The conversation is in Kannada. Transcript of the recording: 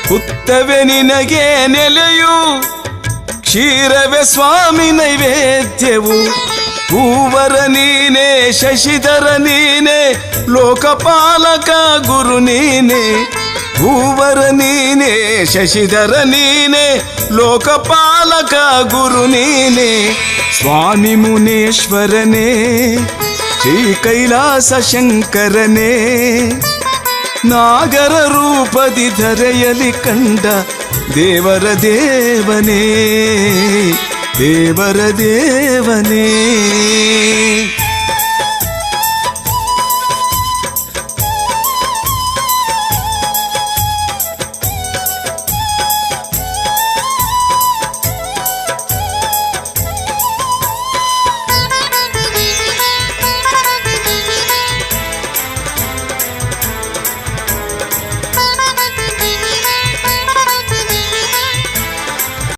ಹುತ್ತವೆ ನಿನಗೆ ನೆಲೆಯು, ಕ್ಷೀರವೇ ಸ್ವಾಮಿ ನೈವೇದ್ಯವು. ಭೂವರ ನೀನೆ, ಶಶಿಧರ ನೀನೆ, ಲೋಕಪಾಲಕ ಗುರು ನೀನೆ. ಭೂವರ ನೀನೆ, ಶಶಿಧರ ನೀನೆ, ಲೋಕಪಾಲಕ ಗುರು ನೀನೆ. ಸ್ವಾಮಿ ಮುನೇಶ್ವರನೇ, ಶ್ರೀ ಕೈಲಾಸ ಶಂಕರನೇ, ನಾಗರ ರೂಪದಿ ಧರೆಯಲಿ ಕಂಡ ದೇವರ ದೇವನೇ, ದೇವರ ದೇವನೇ.